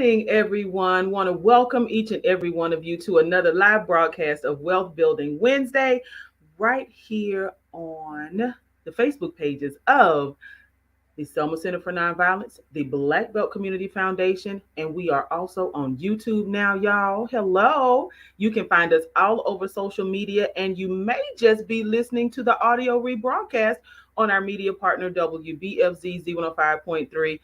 morning, everyone. Want to welcome each and every one of you to another live broadcast of Wealth Building Wednesday, right here on the Facebook pages of the Selma Center for Nonviolence, the Black Belt Community Foundation, and we are also on YouTube now, y'all. Hello. You can find us all over social media, and you may just be listening to the audio rebroadcast on our media partner, WBFZ Z105.3.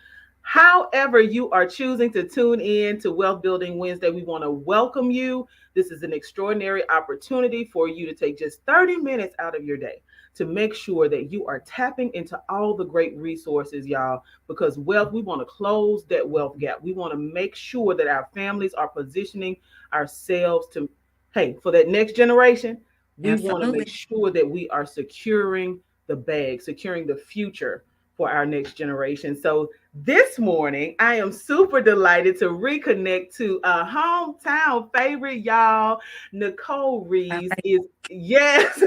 However, you are choosing to tune in to Wealth Building Wednesday, we want to welcome you. This is an extraordinary opportunity for you to take just 30 minutes out of your day to make sure that you are tapping into all the great resources, y'all, because wealth, we want to close that wealth gap. We want to make sure that our families are positioning ourselves to, hey, for that next generation, we want to make Absolutely. sure that we are securing the bag, securing the future for our next generation. So this morning, I am super delighted to reconnect to a hometown favorite, y'all. Nicole All Reeves right. is, yes.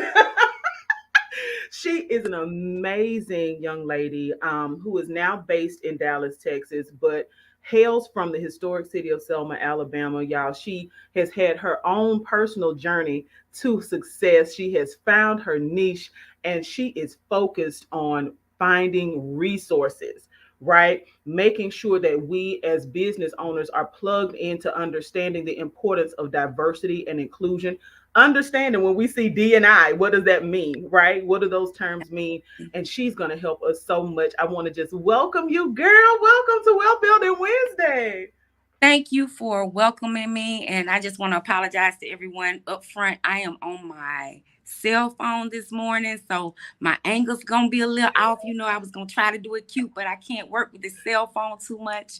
She is an amazing young lady who is now based in Dallas, Texas, but hails from the historic city of Selma, Alabama. Y'all, she has had her own personal journey to success. She has found her niche and she is focused on finding resources. Right, making sure that we as business owners are plugged into understanding the importance of diversity and inclusion, understanding when we see D&I, what does that mean, right? What do those terms mean? And she's going to help us so much. I want to just welcome you, girl. Welcome to Wealth Building Wednesday. Thank you for welcoming me. And I just want to apologize to everyone up front. I am on my cell phone this morning, so my angle's going to be a little off. I was going to try to do it cute, but I can't work with the cell phone too much.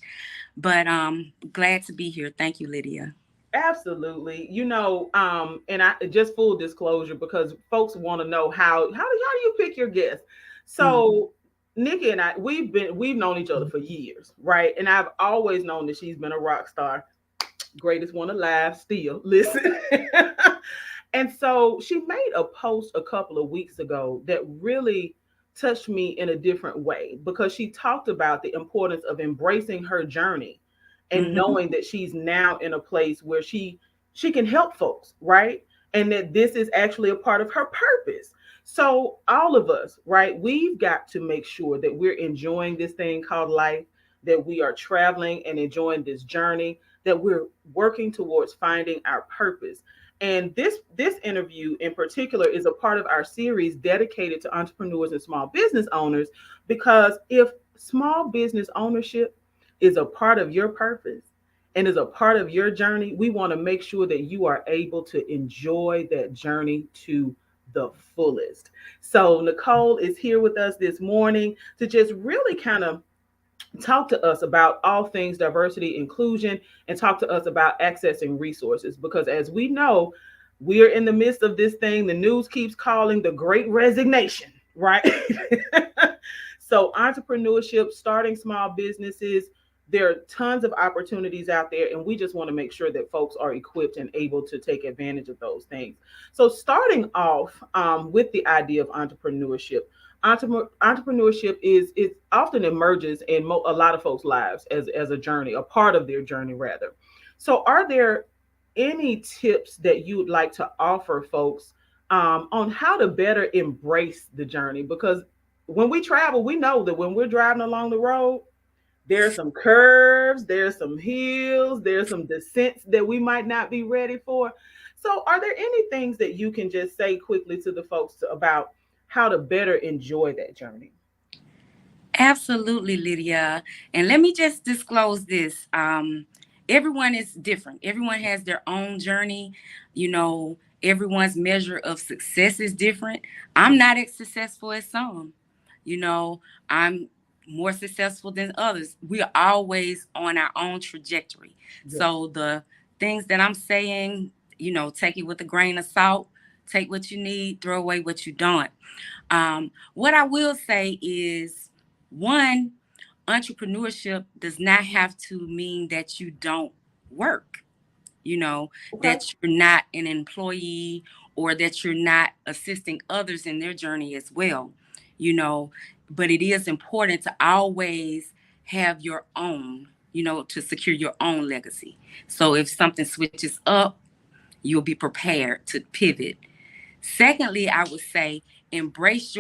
But glad to be here. Thank you, Lydia. Absolutely. And I just full disclosure because folks want to know how do you pick your guests? Mm. So Nikki and I, we've known each other for years, right? And I've always known that she's been a rock star, greatest one alive still. Listen. And so she made a post a couple of weeks ago that really touched me in a different way because she talked about the importance of embracing her journey and Mm-hmm. knowing that she's now in a place where she can help folks, right? And that this is actually a part of her purpose. So all of us, right, we've got to make sure that we're enjoying this thing called life, that we are traveling and enjoying this journey, that we're working towards finding our purpose. And this interview in particular is a part of our series dedicated to entrepreneurs and small business owners, because if small business ownership is a part of your purpose and is a part of your journey, we want to make sure that you are able to enjoy that journey to the fullest. So Nicole is here with us this morning to just really kind of talk to us about all things diversity, inclusion, and talk to us about accessing resources. Because as we know, we are in the midst of this thing the news keeps calling the great resignation, right? So, entrepreneurship, starting small businesses, there are tons of opportunities out there, and we just want to make sure that folks are equipped and able to take advantage of those things. So, starting off with the idea of entrepreneurship, entrepreneurship is it often emerges in a lot of folks' lives as a journey, a part of their journey rather. So, are there any tips that you would like to offer folks on how to better embrace the journey? Because when we travel, we know that when we're driving along the road, there's some curves, there's some hills, there's some descents that we might not be ready for. So, are there any things that you can just say quickly to the folks about how to better enjoy that journey? Absolutely, Lydia. And let me just disclose this. Everyone is different. Everyone has their own journey. Everyone's measure of success is different. I'm not as successful as some. I'm more successful than others. We are always on our own trajectory. Yes. So the things that I'm saying, take it with a grain of salt. Take what you need, throw away what you don't. What I will say is, one, entrepreneurship does not have to mean that you don't work, Okay. that you're not an employee or that you're not assisting others in their journey as well, you know. But it is important to always have your own. to secure your own legacy. So if something switches up, you'll be prepared to pivot. Secondly, I would say embrace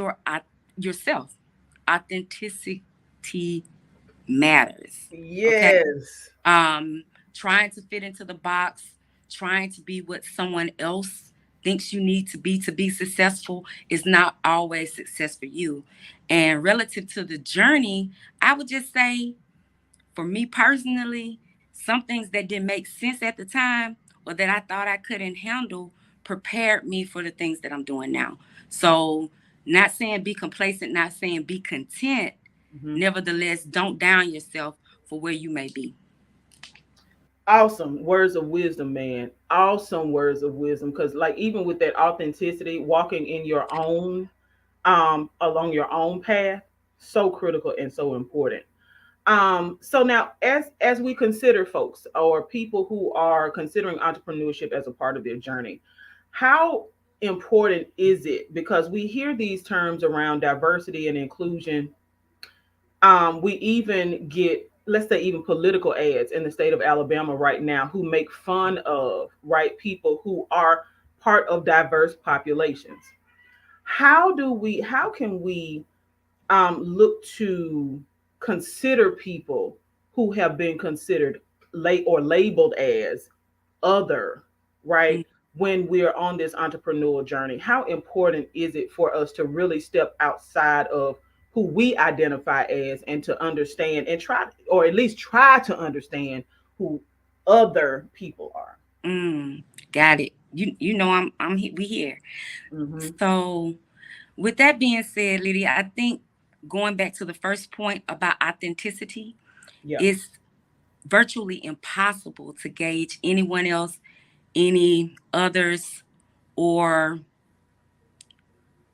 yourself. Authenticity matters. Okay. Yes. um, Trying to fit into the box, trying to be what someone else thinks you need to be successful is not always success for you. And relative to the journey, I would just say, for me personally, some things that didn't make sense at the time or that I thought I couldn't handle prepared me for the things that I'm doing now. So, not saying be complacent, not saying be content. Mhm. Nevertheless, don't down yourself for where you may be. Awesome words of wisdom, man. Awesome words of wisdom. Because, like, even with that authenticity, walking in your own, along your own path, so critical and so important. So now, as we consider folks or people who are considering entrepreneurship as a part of their journey, how important is it? Because we hear these terms around diversity and inclusion. We even get, let's say, even political ads in the state of Alabama right now who make fun of, right, people who are part of diverse populations. How can we look to consider people who have been considered late or labeled as other, right? Mm, When we're on this entrepreneurial journey, how important is it for us to really step outside of who we identify as and to understand and try, or at least try to understand who other people are? mm, got it. We here. Mm-hmm. So with that being said, Lydia, I think going back to the first point about authenticity, Yeah. it's virtually impossible to gauge anyone else, any others, or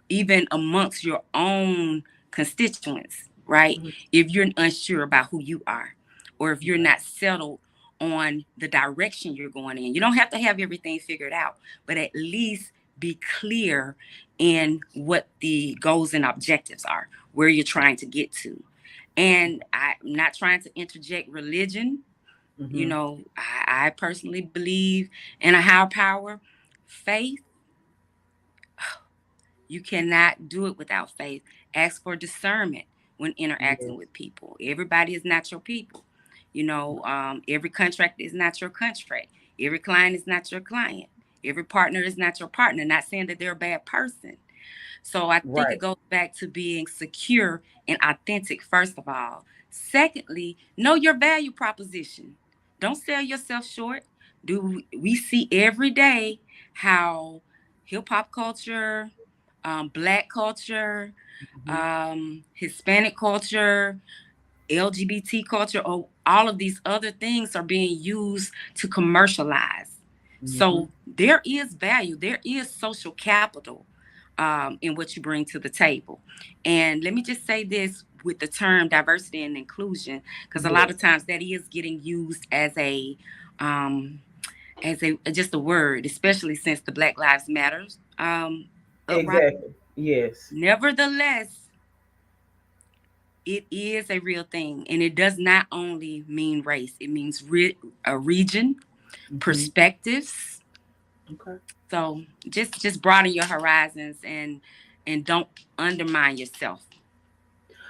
even amongst your own constituents, right? Mm-hmm. If you're unsure about who you are, or if you're Right. not settled on the direction you're going in. You don't have to have everything figured out, but at least be clear in what the goals and objectives are, where you're trying to get to. And I'm not trying to interject religion. Mm-hmm. I personally believe in a higher power. Faith, you cannot do it without faith. Ask for discernment when interacting Yes. with people. Everybody is not your people. Every contract is not your contract. Every client is not your client. Every partner is not your partner. Not saying that they're a bad person. So I think it Right. goes back to being secure and authentic, first of all. Secondly, know your value proposition. Don't sell yourself short. Do we see every day how hip hop culture, black culture, Mm-hmm. Hispanic culture, LGBT culture, or all of these other things are being used to commercialize. Mm-hmm. So there is value, there is social capital in what you bring to the table. And let me just say this with the term diversity and inclusion, because a lot of Yes. times that is getting used um, as a just a word, especially since the Black Lives Matters uprising. Exactly. Yes. Nevertheless, it is a real thing, and it does not only mean race. It means a region, Mm-hmm. perspectives. Okay. So just broaden your horizons and don't undermine yourself.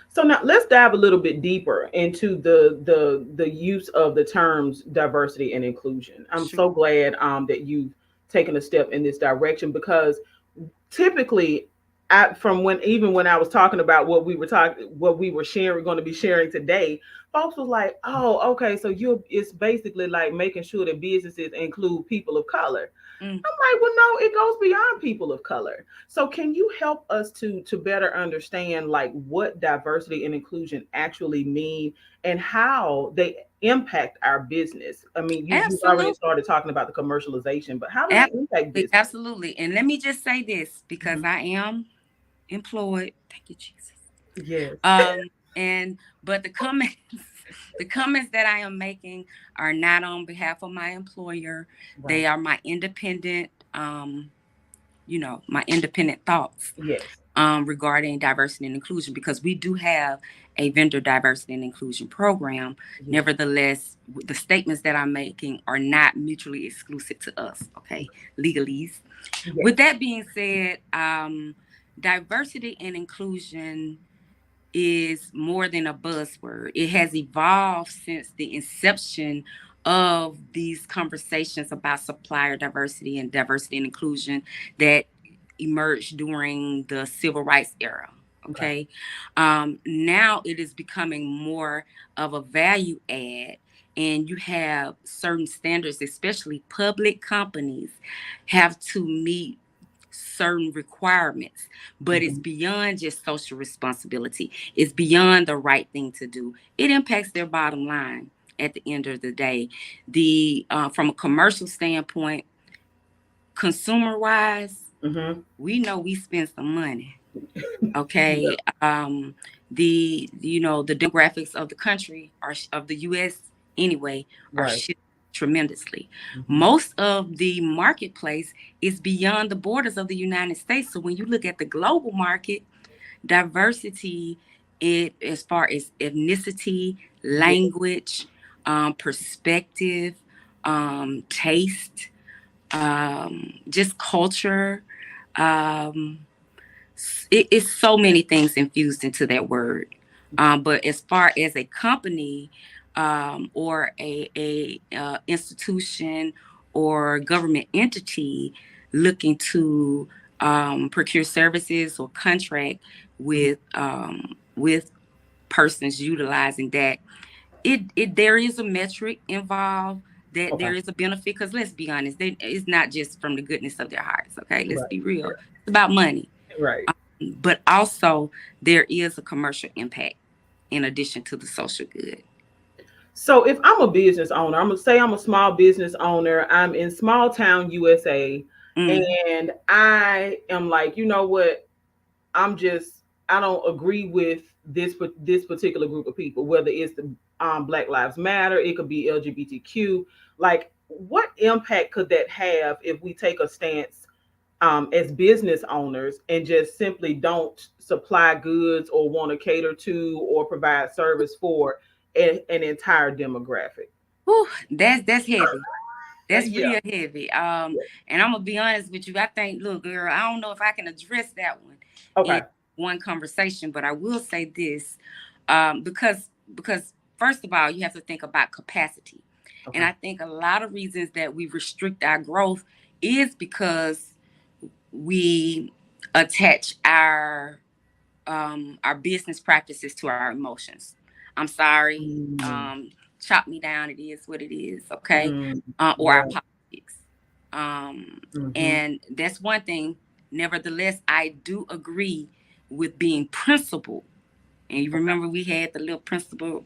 So now let's dive a little bit deeper into the use of the terms diversity and inclusion. I'm Sure. so glad that you've taken a step in this direction because typically from when even when I was talking about what we were sharing going to be sharing today, folks was like, "Oh, okay, so you it's basically like making sure that businesses include people of color." Mm, I'm like, well, no, it goes beyond people of color. So can you help us to better understand like what diversity and inclusion actually mean and how they impact our business? I mean, you've already absolutely. started talking about the commercialization, but how do they impact Absolutely. business? Absolutely. And let me just say this because Hmm. I am employed. Thank you, Jesus. Yes. And but the comments the comments that I am making are not on behalf of my employer. They Right. are my independent my independent thoughts. Yes. regarding diversity and inclusion, because we do have a vendor diversity and inclusion program. Yeah. Nevertheless, the statements that I'm making are not mutually exclusive to us, okay? Legalese. With Yes. that being said, diversity and inclusion is more than a buzzword. It has evolved since the inception of these conversations about supplier diversity and inclusion that emerged during the civil rights era. Okay. Okay. Now it is becoming more of a value add, and you have certain standards, especially public companies have to meet certain requirements, but it's Hmm. beyond just social responsibility. It's beyond the right thing to do. It impacts their bottom line at the end of the day. The From a commercial standpoint, consumer wise, Hmm. we know we spend some money. Yeah. Okay. The demographics of the country, are of the US anyway, are Right. shifting tremendously. Hmm. Most of the marketplace is beyond the borders of the United States. So when you look at the global market, diversity, it as far as ethnicity, Yeah. language, perspective, taste, just culture, um, it's so many things infused into that word. But as far as a company, or a institution or government entity looking to procure services or contract Mhm. with persons utilizing that, it there is a metric involved, that Okay. there is a benefit, because let's be honest, it's not just from the goodness of their hearts. Okay, let's Right. be real. Right. It's about money, Right. but also there is a commercial impact in addition to the social good. So if I'm a business owner, I'm gonna say I'm a small business owner. I'm in small town USA, Mm, and I am like, you know what? I'm just I don't agree with this particular group of people. Whether it's the Black Lives Matter, it could be LGBTQ. Like, what impact could that have if we take a stance as business owners and just simply don't supply goods or want to cater to or provide service for an entire demographic? whew, that's heavy. That's Yeah. real heavy. Yeah. And I'm gonna be honest with you. I think, look, girl, I don't know if I can address that one in Okay. one conversation, but I will say this, because first of all, you have to think about capacity, and Okay. I think a lot of reasons that we restrict our growth is because we attach our business practices to our emotions. I'm sorry. Mm, Chop me down. It is what it is. Okay. mm, Or our right. politics. Um, Mm-hmm. and that's one thing. Nevertheless, I do agree with being principled. And you Okay. remember we had the little principal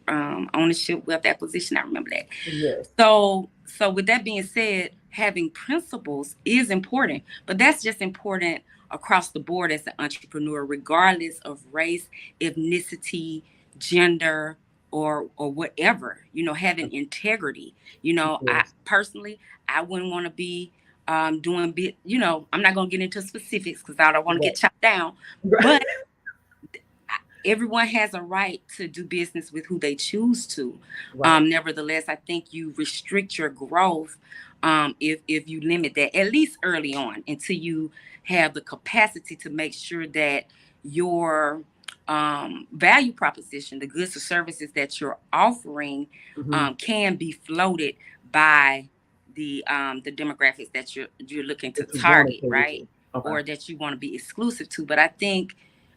ownership, wealth acquisition. I remember that. Yes. So with that being said, having principles is important, but that's just important across the board as an entrepreneur, regardless of race, ethnicity, gender, or whatever. Having integrity. I Yes. personally, I wouldn't want to be doing bit. I'm not going to get into specifics because I don't want to Right. get chopped down, Right. but everyone has a right to do business with who they choose to. Right. Nevertheless, I think you restrict your growth if you limit that, at least early on, until you have the capacity to make sure that your value proposition, the goods or services that you're offering, Mm-hmm. can be floated by the demographics that you're looking to That you want to target, cater right? to. Okay. Or that you want to be exclusive to. But I think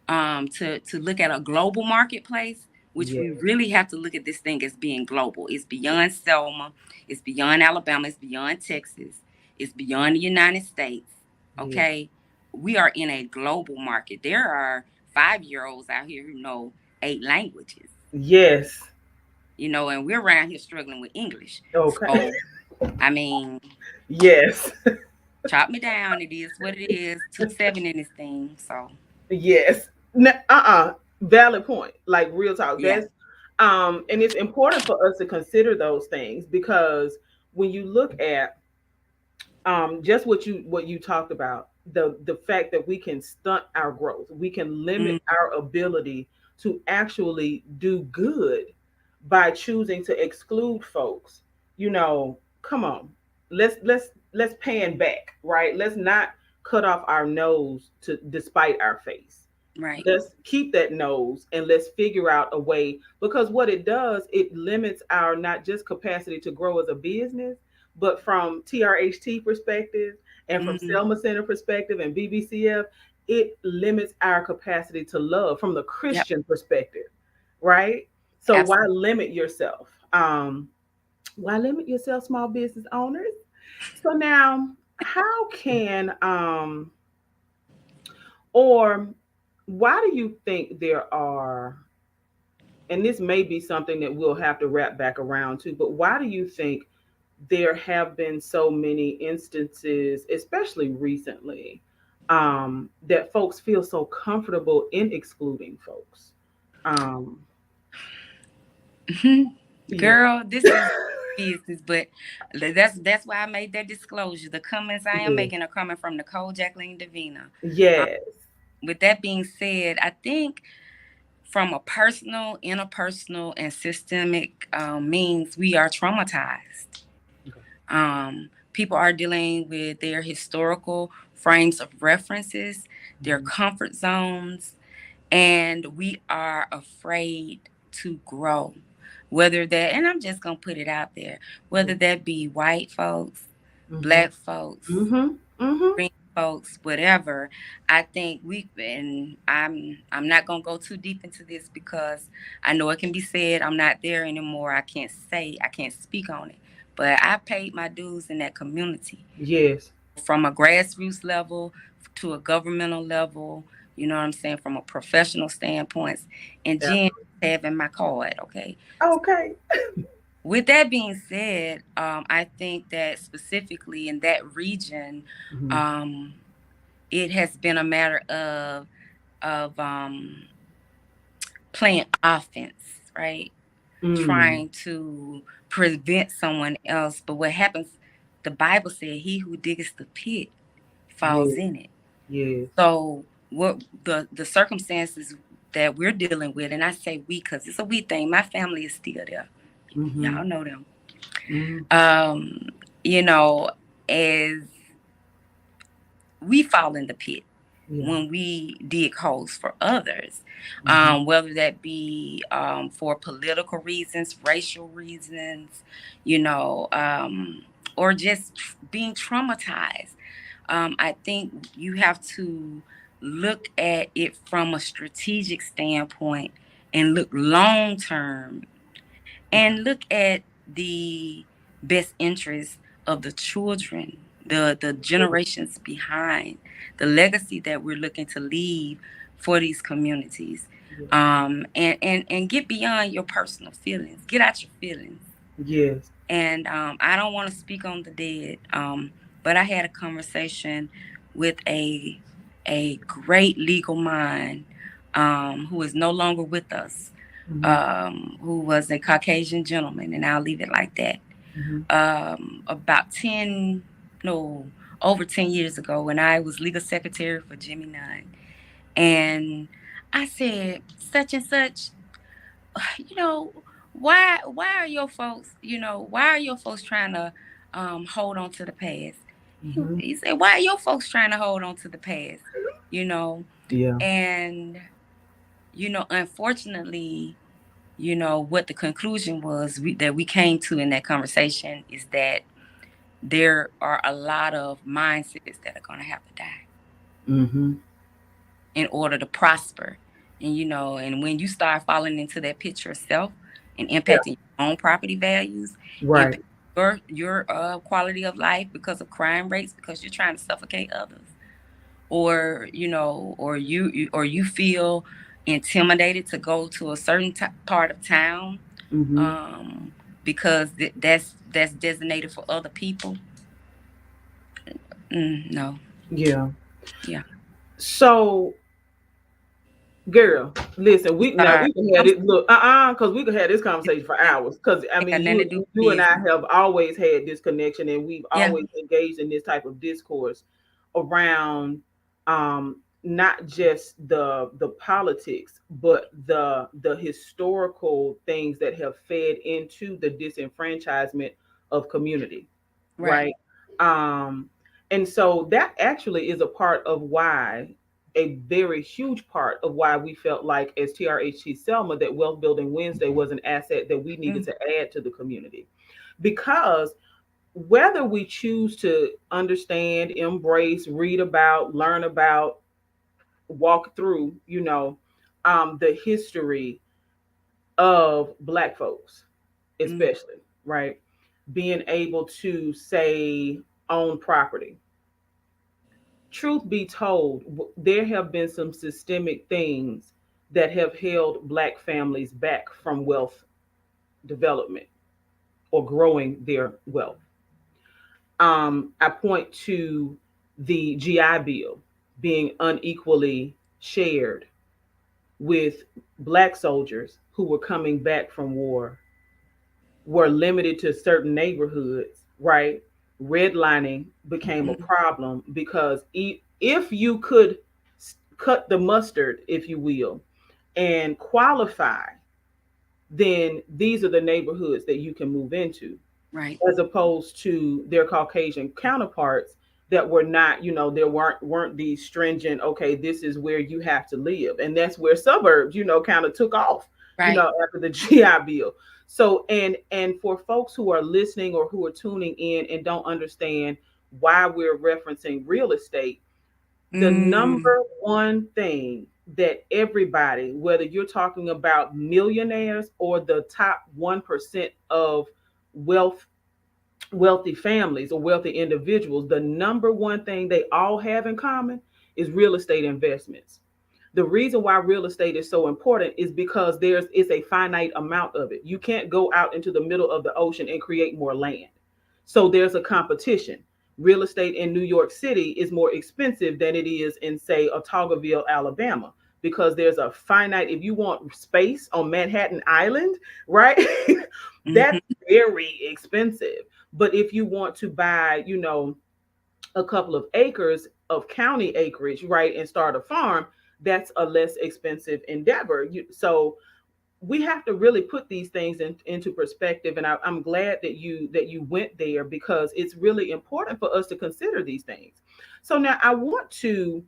to look at a global marketplace, which Yeah. we really have to look at this thing as being global. It's beyond Selma, it's beyond Alabama, it's beyond Texas, it's beyond the United States. Yeah. Okay, we are in a global market. There are 5-year-olds out here who know 8 languages. Yes. And we're around here struggling with English. Okay. So I mean, Yes. chop me down. It is what it is. 2-7 in this thing. So Yes. Valid point. Like, real talk. yeah. And it's important for us to consider those things because when you look at just what you talked about, the fact that we can stunt our growth, we can limit Mm, our ability to actually do good by choosing to exclude folks. You know, come on, let's pan back, right? Let's not cut off our nose to despite our face. right. Let's keep that nose and let's figure out a way, because what it does, it limits our not just capacity to grow as a business, but from TRHT perspective and from Mm, Selma Center perspective and BBCF, it limits our capacity to love from the yep. Christian perspective, right? So why Absolutely. limit yourself? Why limit yourself, small business owners? So now, how can or why do you think there are, and this may be something that we'll have to wrap back around to, but why do you think there have been so many instances, especially recently, that folks feel so comfortable in excluding folks? Um, yeah. Girl, this is business, but that's why I made that disclosure. The comments I am Yeah. making are coming from Nicole Jacqueline Davina. Um, Yes. with that being said, I think from a personal, interpersonal, and systemic means, we are traumatized. Okay. People are dealing with their historical frames of references, their Mhm. comfort zones, and we are afraid to grow. Whether that, and I'm just going to put it out there, whether that be white folks, Mhm. black folks, Mhm. Mhm. green folks, whatever. I think we've been, I'm not going to go too deep into this because I know it can be said. I'm not there anymore. I can't speak on it. But I paid my dues in that community, Yes. from a grassroots level to a governmental level, you know what I'm saying, from a professional standpoint, and Yeah. Jen having my card, okay? Okay. With that being said, I think that specifically in that region, Mhm. um, it has been a matter of playing offense, right? Mm. Trying to prevent someone else. But what happens, the Bible said, he who diggeth the pit falls Yes. in it. Yes. So what the circumstances that we're dealing with, and I say we because it's a we thing. My family is still there. Mhm. Y'all know them. Mhm. Um, you know, as we fall in the pit Yeah. when we dig holes for others, Mhm. whether that be for political reasons, racial reasons, you know, or just being traumatized. I think you have to look at it from a strategic standpoint and look long term Okay. and look at the best interests of the children, the Sure. generations behind, the legacy that we're looking to leave for these communities. Yeah. And get beyond your personal feelings. Get out your feelings. Yes. And I don't want to speak on the dead, but I had a conversation with a great legal mind, who is no longer with us, Mhm. who was a Caucasian gentleman, and I'll leave it like that. Mhm. About 10, no, over 10 years ago, when I was legal secretary for Jimmy Nunn. And I said, such and such, you know, why are your folks, why are your folks trying to hold on to the past? Mhm. He said, why are your folks trying to hold on to the past? You know, Yeah. and unfortunately, what the conclusion was, that we came to in that conversation, is that there are a lot of mindsets that are going to have to die Mhm. in order to prosper. And and when you start falling into that pit yourself and Yeah. impacting your own property values, Right. impact your quality of life because of crime rates, because you're trying to suffocate others, or or you feel intimidated to go to a certain part of town, Mhm. um, because that's designated for other people. No. Yeah. Yeah. So, girl, listen, I'm we now sorry. we can have I'm sorry. it. Look, because we could have this conversation for hours. Because I Ain't got mean, nothing to you do with you and I business. have always had this connection, and we've Yeah. always engaged in this type of discourse. around not just the politics, but the historical things that have fed into the disenfranchisement of community, Right. right? Um, and so that actually is a part of why, a very huge part of why we felt like, as TRHT Selma, that Wealth Building Wednesday was an asset that we needed Mm, to add to the community. Because whether we choose to understand, embrace, read about, learn about, walk through, the history of Black folks, mm, especially, right? Being able to say, own property. Truth be told, there have been some systemic things that have held Black families back from wealth development or growing their wealth. I point to the GI Bill being unequally shared with Black soldiers who were coming back from war, were limited to certain neighborhoods, right? Redlining became a mm, problem because if you could cut the mustard, if you will, and qualify, then these are the neighborhoods that you can move into, right. as opposed to their Caucasian counterparts that were not, there weren't these stringent, okay, this is where you have to live. And that's where suburbs, kind of took off, Right. after the GI Bill. So and for folks who are listening or who are tuning in and don't understand why we're referencing real estate, the Mm, number one thing that everybody, whether you're talking about millionaires or the top 1% of wealth wealthy families or wealthy individuals, the number one thing they all have in common is real estate investments. The reason why real estate is so important is because is a finite amount of it. You can't go out into the middle of the ocean and create more land. So there's a competition. Real estate in New York City is more expensive than it is in, say, Otagoville, Alabama, because there's a finite, if you want space on Manhattan Island, right? That's mhm, very expensive. But if you want to buy, a couple of acres of county acreage, right, and start a farm, that's a less expensive endeavor. So we have to really put these things into perspective, and I'm glad that you went there, because it's really important for us to consider these things. So now I want to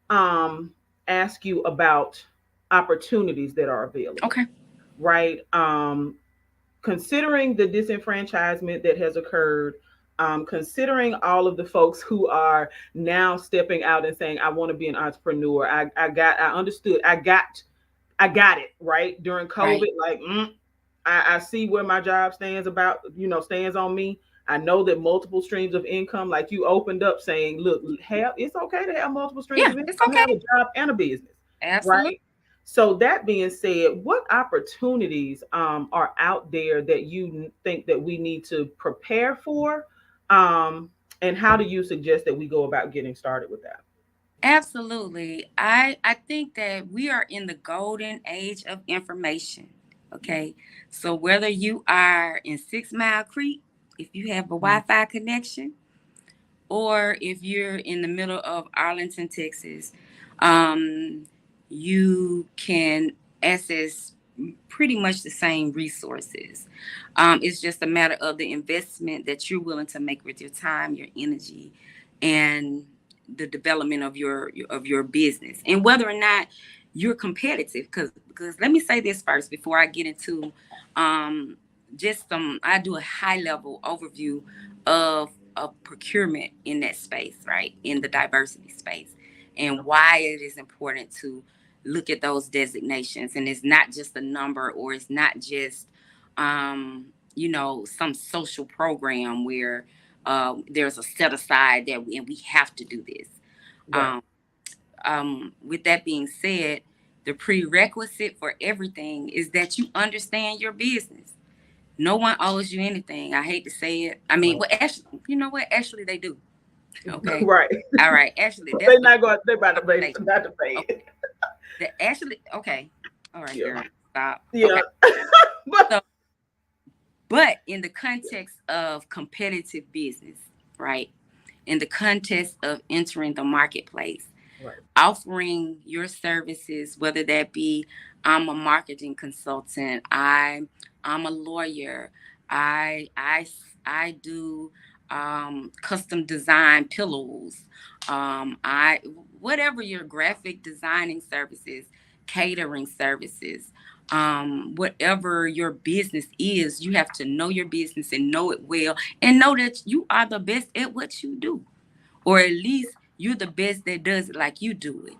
um, ask you about opportunities that are available, okay. right? Considering the disenfranchisement that has occurred, considering all of the folks who are now stepping out and saying, I want to be an entrepreneur. I understood. I got it right during Right. COVID. Like, I see where my job stands on me. I know that multiple streams of income, like you opened up saying, look, it's okay to have multiple streams Yeah, of it's income, okay. have a job and a business, Absolutely. right? So that being said, what opportunities are out there that you think that we need to prepare for, um, and how do you suggest that we go about getting started with that? Absolutely. I think that we are in the golden age of information. Okay. So whether you are in 6 Mile Creek, if you have a Mm. Wi-Fi connection, or if you're in the middle of Arlington, Texas, um, you can access pretty much the same resources. It's just a matter of the investment that you're willing to make with your time, your energy, and the development of your business, and whether or not you're competitive. Because let me say this first before I get into um, just some. I do a high level overview of procurement in that space, right? In the diversity space, and why it is important to look at those designations. And it's not just a number, or it's not just, some social program where there's a set aside that and we have to do this. Right. Um, with that being said, the prerequisite for everything is that you understand your business. No one owes you anything. I hate to say it. I mean, Right. well, actually, you know what? Actually, they do. Okay. Right. All right. Actually, that's They're what not going. They're about to I'm pay. saying. Not to pay Okay. it. Actually, okay. All right, Yeah. girl. Stop. Yeah. Okay. But So, but in the context of competitive business, right? in the context of entering the marketplace, Right. offering your services, whether that be I'm a marketing consultant, I'm a lawyer, I I I do custom design pillows, I whatever your graphic designing services, catering services, whatever your business is, you have to know your business and know it well, and know that you are the best at what you do, or at least you're the best that does it like you do it.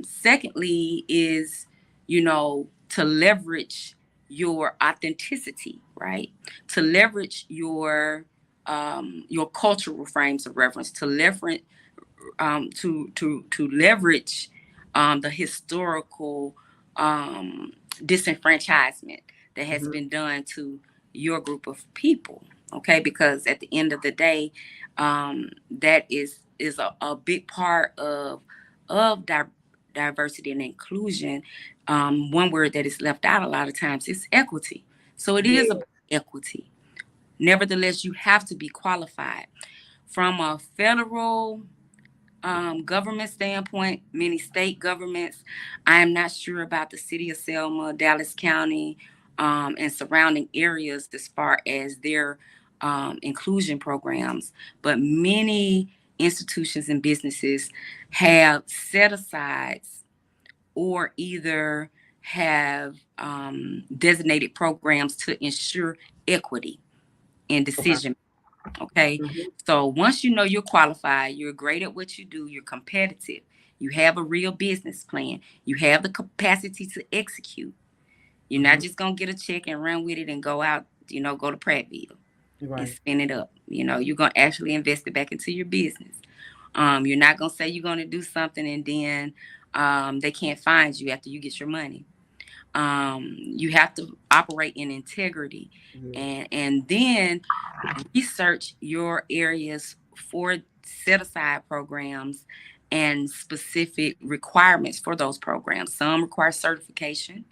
Secondly, is to leverage your authenticity, right? To leverage your cultural frames of reference, to leverage to leverage the historical disenfranchisement that has Hmm. been done to your group of people. Okay, because at the end of the day, that is a big part of diversity and inclusion. One word that is left out a lot of times is equity. So it is Yeah. about equity. Nevertheless, you have to be qualified from a federal government standpoint, many state governments. I am not sure about the city of Selma, Dallas County, and surrounding areas as far as their inclusion programs, but many institutions and businesses have set asides or either have designated programs to ensure equity in Okay. decision. Okay. Hmm. So once you know you're qualified, you're great at what you do, you're competitive, you have a real business plan, you have the capacity to execute. You're Hmm. not just going to get a check and run with it and go out, go to Prattville and Right. spin it up. You're going to actually invest it back into your business. You're not going to say you're going to do something and then they can't find you after you get your money. You have to operate in integrity, Yes. and then research your areas for set aside programs and specific requirements for those programs. Some require certification.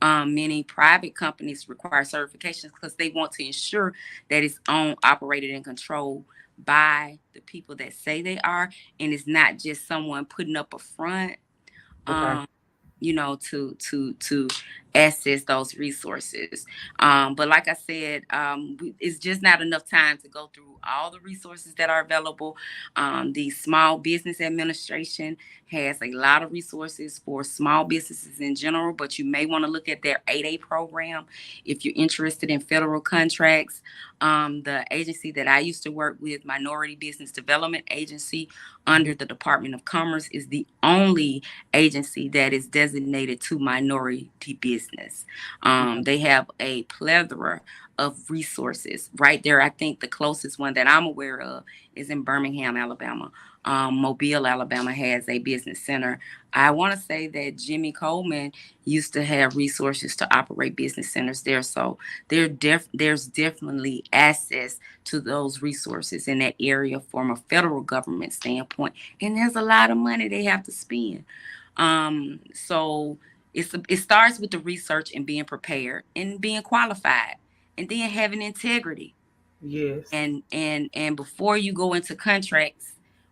Many private companies require certifications because they want to ensure that it's owned, operated, and controlled by the people that say they are, and it's not just someone putting up a front. Okay. Um, to access those resources. But like I said, it's just not enough time to go through all the resources that are available. The Small Business Administration has a lot of resources for small businesses in general, but you may want to look at their 8A program if you're interested in federal contracts. The agency that I used to work with, Minority Business Development Agency, Hmm. under the Department of Commerce, is the only agency that is designated to minority business. Okay. They have a plethora of resources right there. I think the closest one that I'm aware of is in Birmingham, Alabama. Mobile, Alabama has a business center. I want to say that Jimmy Coleman used to have resources to operate business centers there. So there's definitely access to those resources in that area from a federal government standpoint. And there's a lot of money they have to spend. So it starts with the research and being prepared and being qualified, and then having integrity. Yes. And before you go into contracts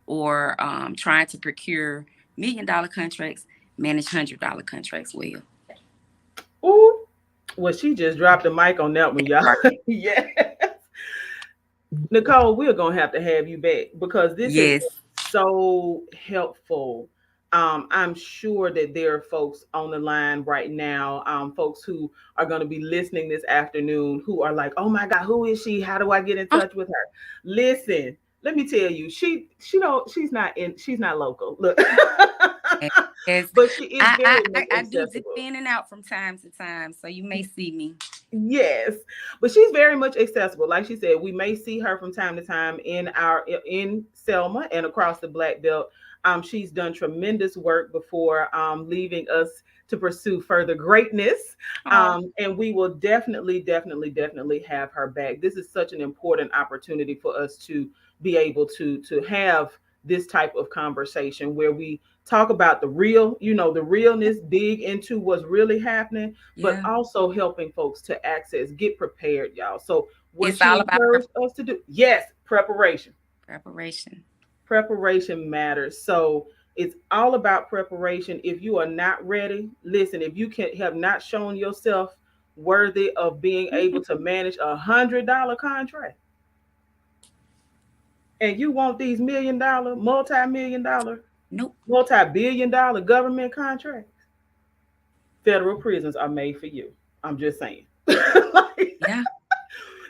or trying to procure $1 million contracts, manage $100 contracts well. Ooh. Well, she just dropped the mic on that one, y'all. Right. Yeah. Nicole, we're gonna have to have you back because this has Yes. been so helpful. I'm sure that there are folks on the line right now, folks who are going to be listening this afternoon who are like, "Oh my God, who is she? How do I get in Oh, touch with her?" Listen, let me tell you, she's not local. Look, yes. but she is very much I do dip accessible. in and out from time to time, so you may see me. Yes, but she's very much accessible. Like she said, we may see her from time to time in Selma and across the Black Belt. She's done tremendous work before leaving us to pursue further greatness. Oh, And we will definitely have her back. This is such an important opportunity for us to be able to have this type of conversation where we talk about the real, the realness, dig into what's really happening, but yeah. also helping folks to access, get prepared, y'all. So what It's she all about encouraged us to do, yes, preparation. Preparation. Preparation matters. So it's all about preparation. If you are not ready, listen, if you can have not shown yourself worthy of being able to manage $100 contract and you want these $1 million, multi-million dollar, Nope. multi-billion dollar government contracts, federal prisons are made for you. I'm just saying. Like, Yeah.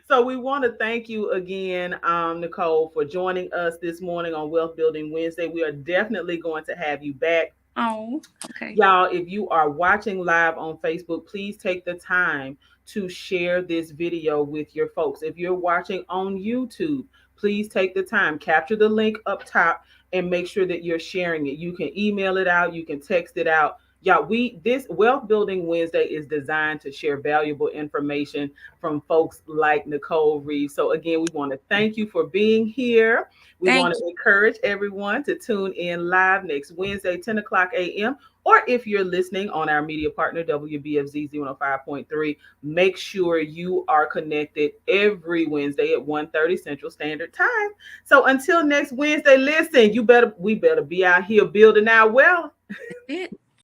so we want to thank you again, Nicole, for joining us this morning on Wealth Building Wednesday. We are definitely going to have you back. Oh, okay. Y'all, if you are watching live on Facebook, please take the time to share this video with your folks. If you're watching on YouTube, please take the time, capture the link up top and make sure that you're sharing it. You can email it out, you can text it out. Y'all, this Wealth Building Wednesday is designed to share valuable information from folks like Nicole Reeves. So again, we want to thank you for being here. We want Thank to encourage everyone to tune in live next Wednesday, 10 o'clock a.m. Or if you're listening on our media partner, WBFZ 105.3, make sure you are connected every Wednesday at 1:30 Central Standard Time. So until next Wednesday, listen, we better be out here building our wealth. you.